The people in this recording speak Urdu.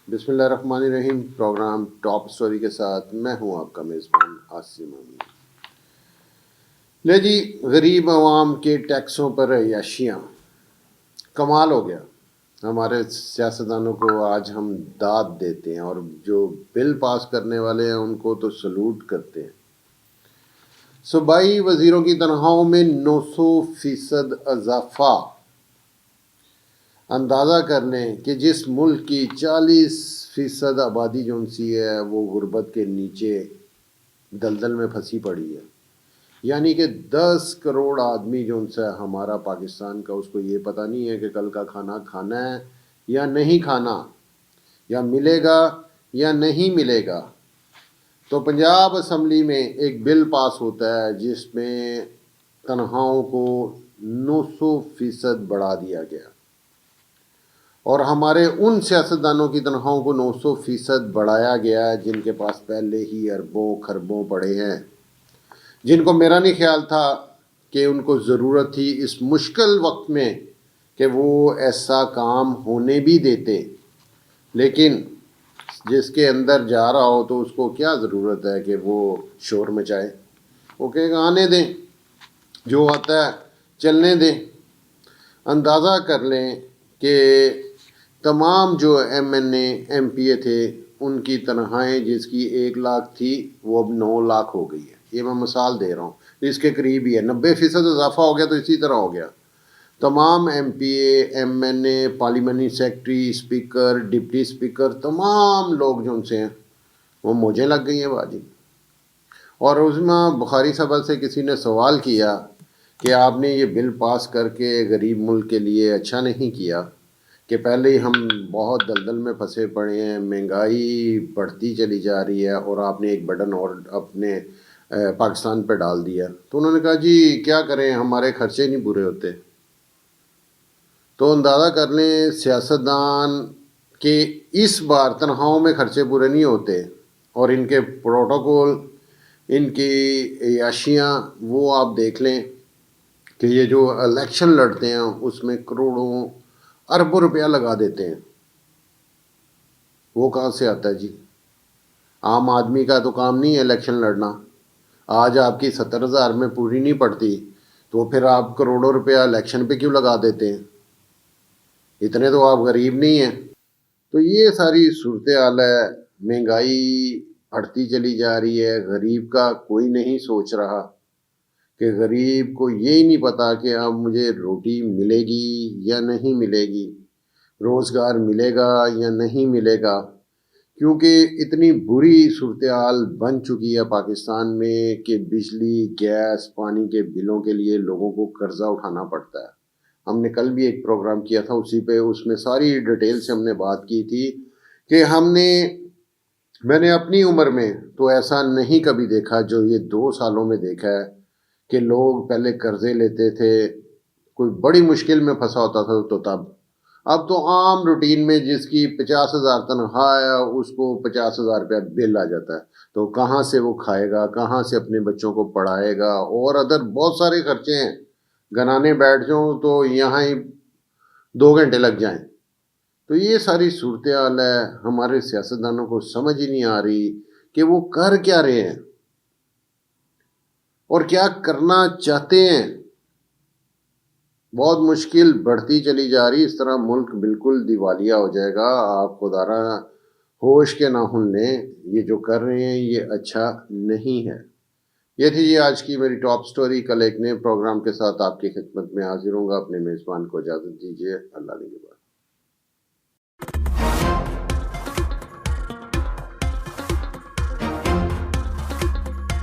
بسم اللہ الرحمن الرحیم۔ پروگرام ٹاپ سٹوری کے ساتھ میں ہوں آپ کا میزبان عاصم امین۔ لے جی، غریب عوام کے ٹیکسوں پر عیاشیاں، کمال ہو گیا۔ ہمارے سیاستدانوں کو آج ہم داد دیتے ہیں اور جو بل پاس کرنے والے ہیں ان کو تو سلوٹ کرتے ہیں۔ صوبائی وزیروں کی تنخواہوں میں 900% اضافہ۔ اندازہ کر لیں کہ جس ملک کی 40% آبادی جو سی ہے وہ غربت کے نیچے دلدل میں پھنسی پڑی ہے، یعنی کہ 10 کروڑ آدمی جو ان سے ہمارا پاکستان کا، اس کو یہ پتہ نہیں ہے کہ کل کا کھانا کھانا ہے یا نہیں کھانا، یا ملے گا یا نہیں ملے گا۔ تو پنجاب اسمبلی میں ایک بل پاس ہوتا ہے جس میں تنخواہوں کو 900% بڑھا دیا گیا، اور ہمارے ان سیاستدانوں کی تنخواہوں کو 900% بڑھایا گیا ہے جن کے پاس پہلے ہی اربوں خربوں پڑے ہیں، جن کو میرا نہیں خیال تھا کہ ان کو ضرورت تھی اس مشکل وقت میں کہ وہ ایسا کام ہونے بھی دیتے، لیکن جس کے اندر جا رہا ہو تو اس کو کیا ضرورت ہے کہ وہ شور مچائے۔ وہ کہے گا آنے دیں، جو آتا ہے چلنے دیں۔ اندازہ کر لیں کہ تمام جو ایم پی اے تھے ان کی تنخواہیں جس کی 1 لاکھ تھی وہ اب 9 لاکھ ہو گئی ہے۔ یہ میں مثال دے رہا ہوں، اس کے قریب ہی ہے، 90% اضافہ ہو گیا۔ تو اسی طرح ہو گیا تمام M P A parliamentary secretary, speaker, deputy speaker, تمام لوگ جو ان سے ہیں وہ موجیں لگ گئی ہیں باجی۔ اور اس میں بخاری صاحب سے کسی نے سوال کیا کہ آپ نے یہ بل پاس کر کے غریب ملک کے لیے اچھا نہیں کیا، کہ پہلے ہی ہم بہت دلدل میں پھنسے پڑے ہیں، مہنگائی بڑھتی چلی جا رہی ہے اور آپ نے ایک بٹن اور اپنے پاکستان پہ ڈال دیا۔ تو انہوں نے کہا جی کیا کریں، ہمارے خرچے نہیں پورے ہوتے۔ تو اندازہ کر لیں سیاستدان کہ اس بار تنخواہوں میں خرچے پورے نہیں ہوتے، اور ان کے پروٹوکول، ان کی عیاشیاں وہ آپ دیکھ لیں کہ یہ جو الیکشن لڑتے ہیں اس میں کروڑوں اربوں روپیہ لگا دیتے ہیں۔ وہ کہاں سے آتا ہے جی؟ عام آدمی کا تو کام نہیں ہے الیکشن لڑنا۔ آج آپ کی 70,000 میں پوری نہیں پڑتی تو پھر آپ کروڑوں روپیہ الیکشن پہ کیوں لگا دیتے ہیں؟ اتنے تو آپ غریب نہیں ہیں۔ تو یہ ساری صورتحال ہے، مہنگائی بڑھتی چلی جا رہی ہے، غریب کا کوئی نہیں سوچ رہا، کہ غریب کو یہی نہیں پتا کہ اب مجھے روٹی ملے گی یا نہیں ملے گی، روزگار ملے گا یا نہیں ملے گا، کیونکہ اتنی بری صورتحال بن چکی ہے پاکستان میں کہ بجلی، گیس، پانی کے بلوں کے لیے لوگوں کو قرضہ اٹھانا پڑتا ہے۔ ہم نے کل بھی ایک پروگرام کیا تھا اسی پہ، اس میں ساری ڈیٹیل سے ہم نے بات کی تھی کہ میں نے اپنی عمر میں تو ایسا نہیں کبھی دیکھا جو یہ 2 سالوں میں دیکھا ہے، کہ لوگ پہلے قرضے لیتے تھے، کوئی بڑی مشکل میں پھنسا ہوتا تھا تو تب، اب تو عام روٹین میں جس کی 50,000 تنخواہ ہے اس کو 50,000 روپیہ بل آ جاتا ہے، تو کہاں سے وہ کھائے گا، کہاں سے اپنے بچوں کو پڑھائے گا، اور ادھر بہت سارے خرچے ہیں، گنانے بیٹھ جاؤں تو یہاں ہی 2 گھنٹے لگ جائیں۔ تو یہ ساری صورتحال ہے، ہمارے سیاستدانوں کو سمجھ ہی نہیں آ رہی کہ وہ کر کیا رہے ہیں اور کیا کرنا چاہتے ہیں۔ بہت مشکل بڑھتی چلی جا رہی، اس طرح ملک بالکل دیوالیہ ہو جائے گا۔ آپ خدا را ہوش کے ناخن لیں، یہ جو کر رہے ہیں یہ اچھا نہیں ہے۔ یہ تھی جی آج کی میری ٹاپ سٹوری۔ کل ایک نئے پروگرام کے ساتھ آپ کی خدمت میں حاضر ہوں گا۔ اپنے میزبان کو اجازت دیجیے، اللہ نگہبان۔